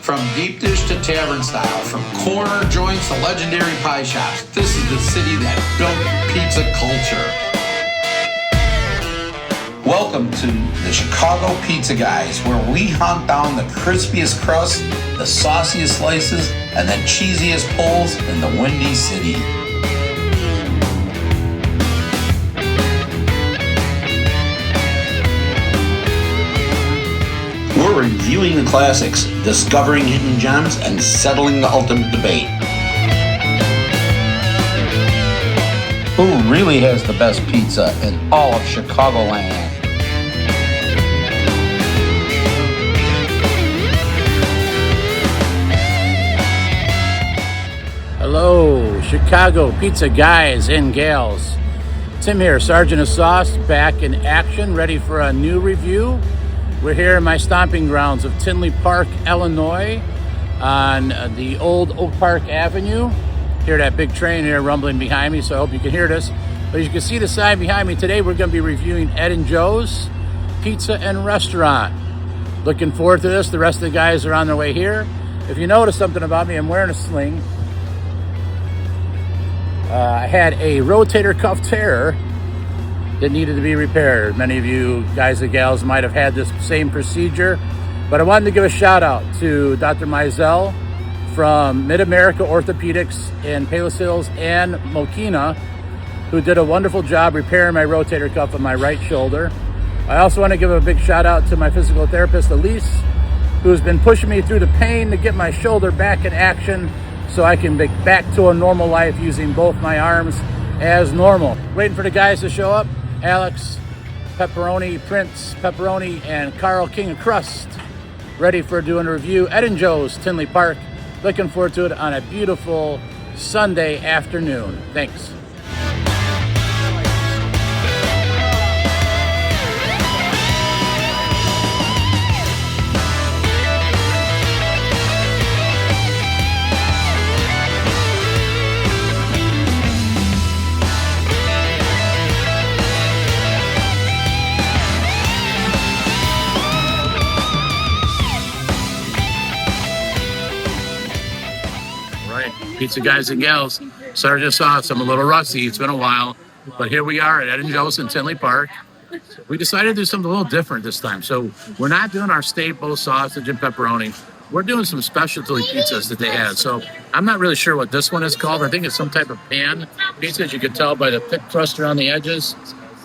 From deep dish to tavern style, from corner joints to legendary pie shops, this is the city that built pizza culture. Welcome to the Chicago Pizza Guys, where we hunt down the crispiest crust, the sauciest slices, and the cheesiest pulls in the Windy City. We're reviewing the classics, discovering hidden gems, and settling the ultimate debate. Who really has the best pizza in all of Chicagoland? Hello, Chicago Pizza Guys and Gals. Tim here, Sergeant of Sauce, back in action, ready for a new review. We're here in my stomping grounds of Tinley Park, Illinois, on the old Oak Park Avenue. Hear that big train here rumbling behind me, so I hope you can hear this. But as you can see the sign behind me, today we're going to be reviewing Ed and Joe's Pizza and Restaurant. Looking forward to this. The rest of the guys are on their way here. If you notice something about me, I'm wearing a sling. I had a rotator cuff tear that needed to be repaired. Many of you guys and gals might have had this same procedure, but I wanted to give a shout out to Dr. Mizell from Mid-America Orthopedics in Palos Hills and Mokina, who did a wonderful job repairing my rotator cuff on my right shoulder. I also want to give a big shout out to my physical therapist, Elise, who's been pushing me through the pain to get my shoulder back in action so I can be back to a normal life using both my arms as normal. Waiting for the guys to show up. Alex, Pepperoni, Prince, Pepperoni, and Carl King of Crust, ready for doing a review. Ed and Joe's, Tinley Park. Looking forward to it on a beautiful Sunday afternoon. Thanks. Pizza guys and gals, Sergeant of Sauce. I'm a little rusty. It's been a while, but here we are at Ed and Joe's in Tinley Park. We decided to do something a little different this time. So we're not doing our staple sausage and pepperoni. We're doing some specialty pizzas that they had. So I'm not really sure what this one is called. I think it's some type of pan pizza, as you can tell by the thick crust around the edges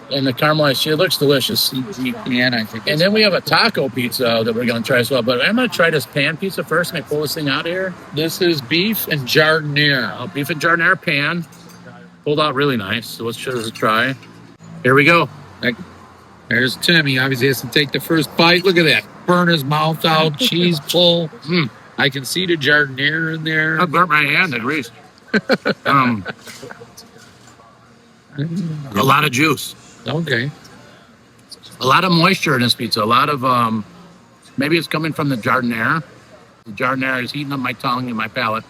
and the caramelized cheese. It looks delicious. Pan, I think. And then we have a taco pizza that we're going to try as well. But I'm going to try this pan pizza first. Can I pull this thing out here? This is beef and jardiniere. Beef and jardiniere pan. Pulled out really nice. So let's give this a try. Here we go. There's Tim. He obviously has to take the first bite. Look at that. Burn his mouth out. Cheese pull. I can see the jardiniere in there. I burnt my hand. The grease. A lot of juice. Okay. A lot of moisture in this pizza. A lot of, maybe it's coming from the jardiniere. The jardiniere is heating up my tongue and my palate.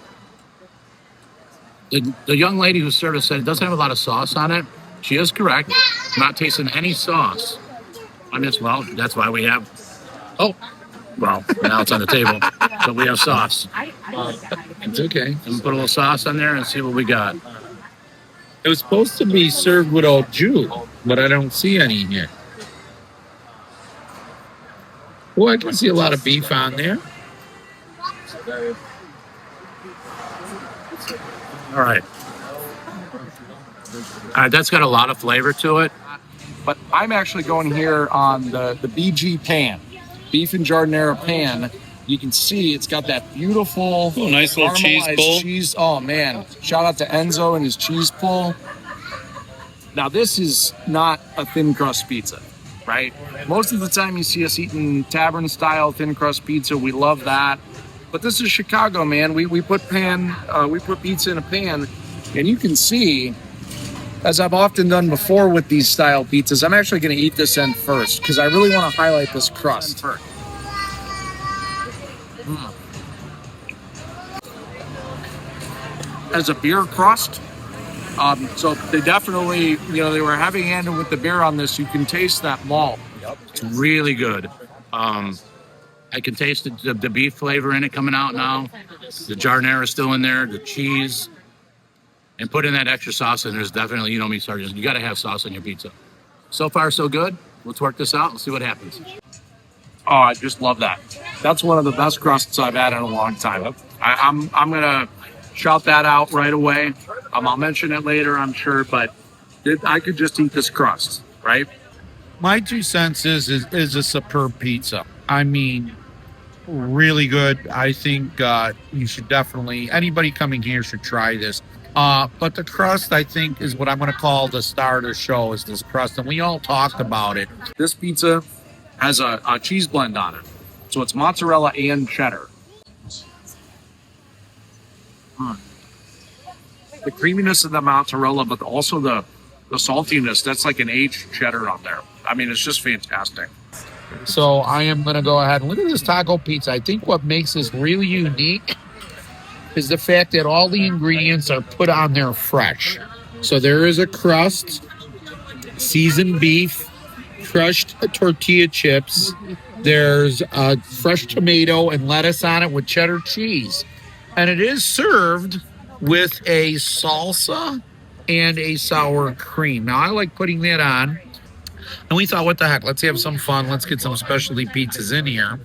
The young lady who served us said it doesn't have a lot of sauce on it. She is correct. I'm not tasting any sauce on this. Well, that's why we have, now it's on the table. So we have sauce. It's okay. And put a little sauce on there and see what we got. It was supposed to be served with au jus, but I don't see any here. Well, I can see a lot of beef on there. All right, that's got a lot of flavor to it. But I'm actually going here on the BG pan, beef and jardiniere pan. You can see it's got that beautiful, nice little cheese pull. Oh man! Shout out to Enzo and his cheese pull. Now this is not a thin crust pizza, right? Most of the time you see us eating tavern style thin crust pizza. We love that, but this is Chicago, man. We put pizza in a pan, and you can see, as I've often done before with these style pizzas, I'm actually going to eat this end first because I really want to highlight this crust. As a beer crust, so they definitely, they were heavy-handed with the beer on this. You can taste that malt. It's really good. I can taste the beef flavor in it coming out now. The giardiniera is still in there, the cheese. And put in that extra sauce, and there's definitely, you know me, Sergeant, you got to have sauce on your pizza. So far, so good. Let's work this out and see what happens. Oh, I just love that. That's one of the best crusts I've had in a long time. I'm gonna shout that out right away. I'll mention it later, I'm sure, but I could just eat this crust, right? My 2 cents is a superb pizza. I mean, really good. I think you should definitely, anybody coming here should try this. But the crust, I think, is what I'm going to call the star of the show, is this crust. And we all talked about it. This pizza has a cheese blend on it. So it's mozzarella and cheddar. The creaminess of the mozzarella, but also the saltiness. That's like an aged cheddar on there. I mean, it's just fantastic. So I am going to go ahead and look at this taco pizza. I think what makes this really unique is the fact that all the ingredients are put on there fresh. So there is a crust, seasoned beef, crushed tortilla chips. There's a fresh tomato and lettuce on it with cheddar cheese. And it is served with a salsa and a sour cream. Now, I like putting that on. And we thought, what the heck, let's have some fun. Let's get some specialty pizzas in here.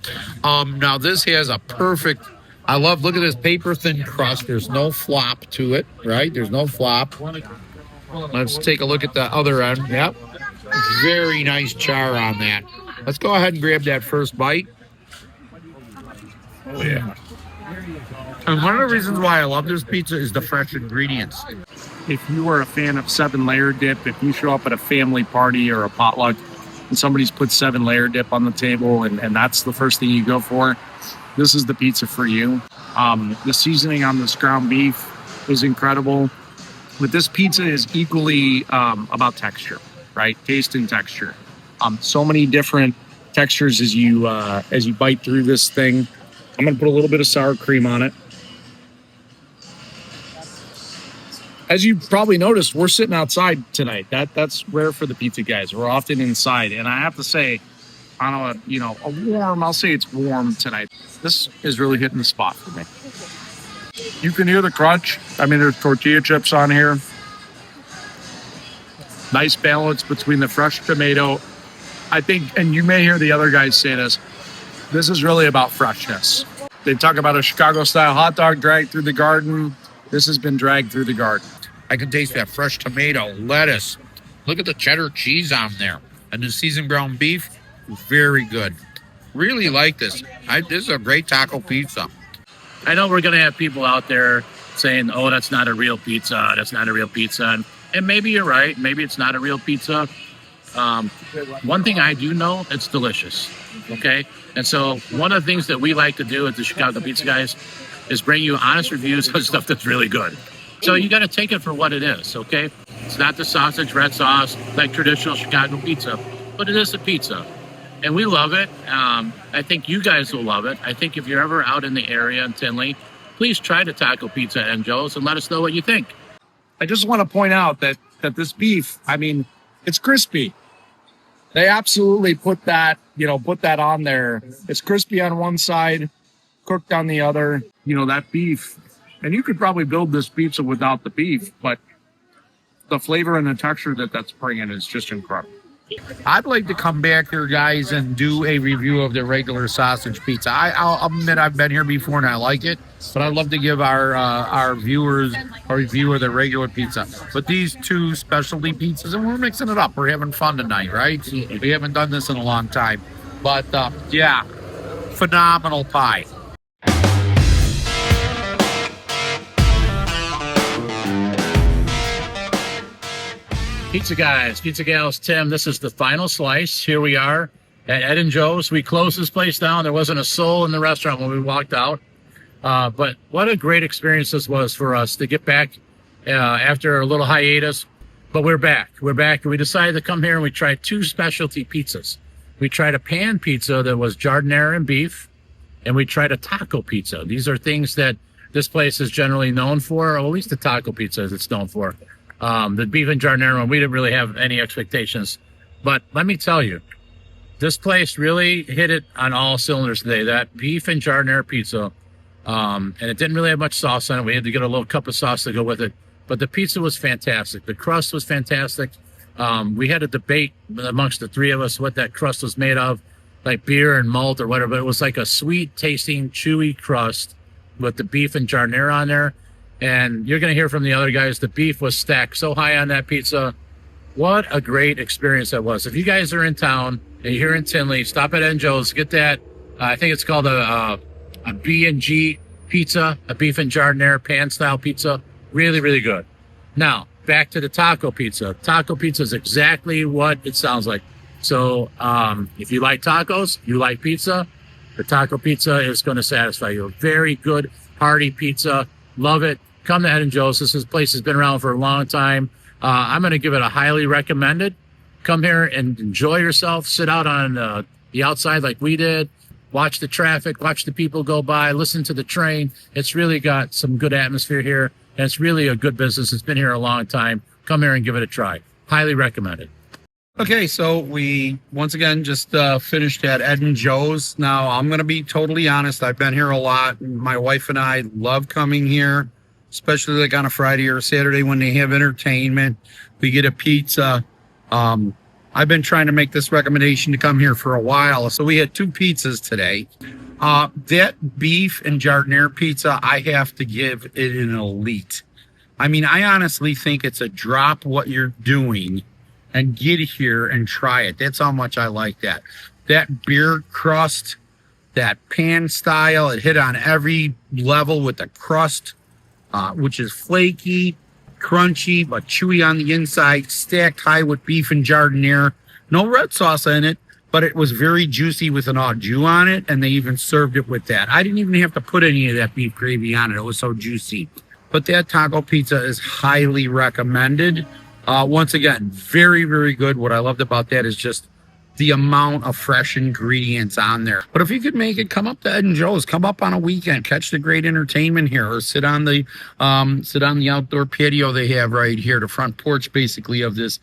Now, this has a perfect... look at this paper thin crust. There's no flop to it, right? There's no flop. Let's take a look at the other end. Yep. Very nice char on that. Let's go ahead and grab that first bite. Oh, yeah. And one of the reasons why I love this pizza is the fresh ingredients. If you are a fan of 7-layer dip, if you show up at a family party or a potluck and somebody's put 7-layer dip on the table and that's the first thing you go for, this is the pizza for you. The seasoning on this ground beef is incredible. But this pizza is equally about texture, right? Taste and texture. So many different textures as you bite through this thing. I'm going to put a little bit of sour cream on it. As you probably noticed, we're sitting outside tonight. That's rare for the pizza guys. We're often inside. And I have to say, on I'll say it's warm tonight. This is really hitting the spot for me. You can hear the crunch. I mean, there's tortilla chips on here. Nice balance between the fresh tomato. I think, and you may hear the other guys say this is really about freshness. They talk about a Chicago-style hot dog dragged through the garden. This has been dragged through the garden. I can taste that fresh tomato, lettuce. Look at the cheddar cheese on there. And the seasoned ground beef, very good. Really like this. This is a great taco pizza. I know we're going to have people out there saying, oh, that's not a real pizza. That's not a real pizza. And maybe you're right. Maybe it's not a real pizza. One thing I do know, it's delicious. Okay? And so one of the things that we like to do at the Chicago Pizza Guys is bring you honest reviews of stuff that's really good. So you got to take it for what it is, okay? It's not the sausage, red sauce, like traditional Chicago pizza, but it is a pizza. And we love it. I think you guys will love it. I think if you're ever out in the area in Tinley, please try the taco pizza and Joe's and let us know what you think. I just want to point out that this beef, I mean, it's crispy. They absolutely put that on there. It's crispy on one side, cooked on the other. That beef. And you could probably build this pizza without the beef, but the flavor and the texture that's bringing is just incredible. I'd like to come back here, guys, and do a review of the regular sausage pizza. I'll admit I've been here before and I like it, but I'd love to give our viewers a review of the regular pizza. But these two specialty pizzas, and we're mixing it up. We're having fun tonight, right? We haven't done this in a long time. But, yeah, phenomenal pie. Pizza guys, pizza gals, Tim, this is the final slice. Here we are at Ed and Joe's. We closed this place down. There wasn't a soul in the restaurant when we walked out. But what a great experience this was for us to get back after a little hiatus. But we're back. We're back. We decided to come here and we tried two specialty pizzas. We tried a pan pizza that was giardiniera and beef, and we tried a taco pizza. These are things that this place is generally known for, or at least the taco pizza is it's known for. The beef and giardiniera one, we didn't really have any expectations. But let me tell you, this place really hit it on all cylinders today. That beef and giardiniera pizza, and it didn't really have much sauce on it. We had to get a little cup of sauce to go with it, but the pizza was fantastic. The crust was fantastic. We had a debate amongst the three of us what that crust was made of, like beer and malt or whatever, but it was like a sweet tasting, chewy crust with the beef and giardiniera on there. And you're going to hear from the other guys, the beef was stacked so high on that pizza. What a great experience that was. If you guys are in town and you're here in Tinley, stop at Joe's, get that. I think it's called a B&G pizza, a beef and giardiniera pan style pizza. Really, really good. Now, back to the taco pizza. Taco pizza is exactly what it sounds like. So if you like tacos, you like pizza, the taco pizza is going to satisfy you. A very good, hearty pizza. Love it. Come to Ed & Joe's. This place has been around for a long time. I'm going to give it a highly recommended. Come here and enjoy yourself. Sit out on the outside like we did. Watch the traffic. Watch the people go by. Listen to the train. It's really got some good atmosphere here. And it's really a good business. It's been here a long time. Come here and give it a try. Highly recommended. Okay, so we once again just finished at Ed & Joe's. Now, I'm going to be totally honest. I've been here a lot. My wife and I love coming here, especially like on a Friday or a Saturday when they have entertainment. We get a pizza. I've been trying to make this recommendation to come here for a while. So we had 2 pizzas today. That beef and giardiniera pizza, I have to give it an elite. I mean, I honestly think it's a drop what you're doing and get here and try it. That's how much I like that. That beer crust, that pan style, it hit on every level with the crust, which is flaky, crunchy, but chewy on the inside, stacked high with beef and giardiniera. No red sauce in it, but it was very juicy with an au jus on it, and they even served it with that. I didn't even have to put any of that beef gravy on it. It was so juicy. But that taco pizza is highly recommended. Once again, very, very good. What I loved about that is just the amount of fresh ingredients on there. But if you could make it, come up to Ed & Joe's, come up on a weekend, catch the great entertainment here, or sit on the outdoor patio they have right here, the front porch basically of this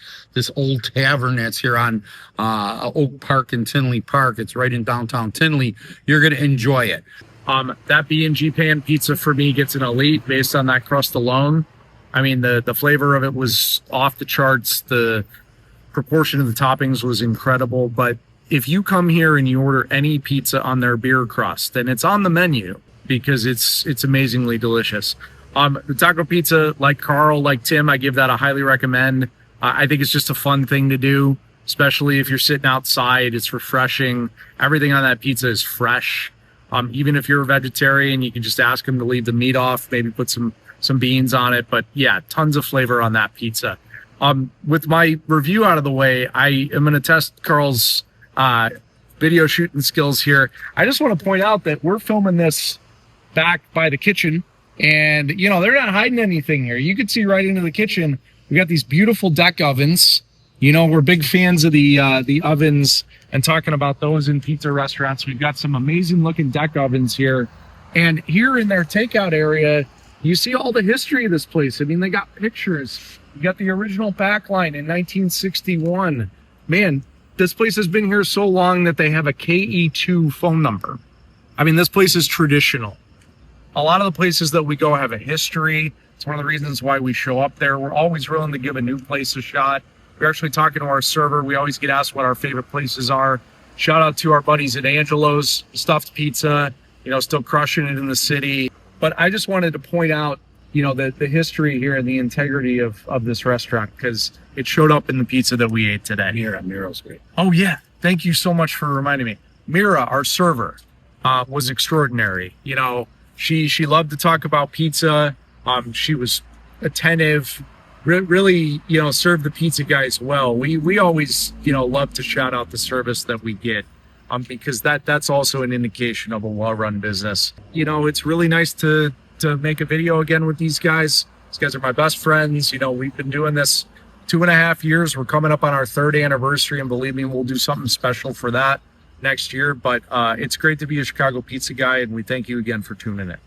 old tavern that's here on Oak Park in Tinley Park. It's right in downtown Tinley. You're going to enjoy it. That B&G pan pizza for me gets an elite based on that crust alone. I mean, the flavor of it was off the charts. The proportion of the toppings was incredible. But if you come here and you order any pizza on their beer crust, and it's on the menu because it's amazingly delicious. The taco pizza, like Carl, like Tim, I give that a highly recommend. I think it's just a fun thing to do, especially if you're sitting outside. It's refreshing. Everything on that pizza is fresh. Even if you're a vegetarian, you can just ask them to leave the meat off, maybe put some beans on it. But yeah, tons of flavor on that pizza. With my review out of the way, I am going to test Carl's video shooting skills here. I just want to point out that we're filming this back by the kitchen, and you know, they're not hiding anything here. You can see right into the kitchen. We got these beautiful deck ovens. You know, we're big fans of the ovens and talking about those in pizza restaurants. We've got some amazing looking deck ovens here. And here in their takeout area, you see all the history of this place. I mean, they got pictures. You got the original backline in 1961. Man, this place has been here so long that they have a KE2 phone number. I mean, this place is traditional. A lot of the places that we go have a history. It's one of the reasons why we show up there. We're always willing to give a new place a shot. We're actually talking to our server. We always get asked what our favorite places are. Shout out to our buddies at Angelo's Stuffed Pizza, you know, still crushing it in the city. But I just wanted to point out, you know, the history here and the integrity of this restaurant, because it showed up in the pizza that we ate today. Mira's great. Oh, yeah. Thank you so much for reminding me. Mira, our server, was extraordinary. You know, she loved to talk about pizza. She was attentive, really, you know, served the pizza guys well. We always, you know, love to shout out the service that we get, because that's also an indication of a well-run business. You know, it's really nice to make a video again with these guys. These guys are my best friends. You know, we've been doing this 2.5 years. We're coming up on our 3rd anniversary, and believe me, we'll do something special for that next year. But it's great to be a Chicago pizza guy, and we thank you again for tuning in.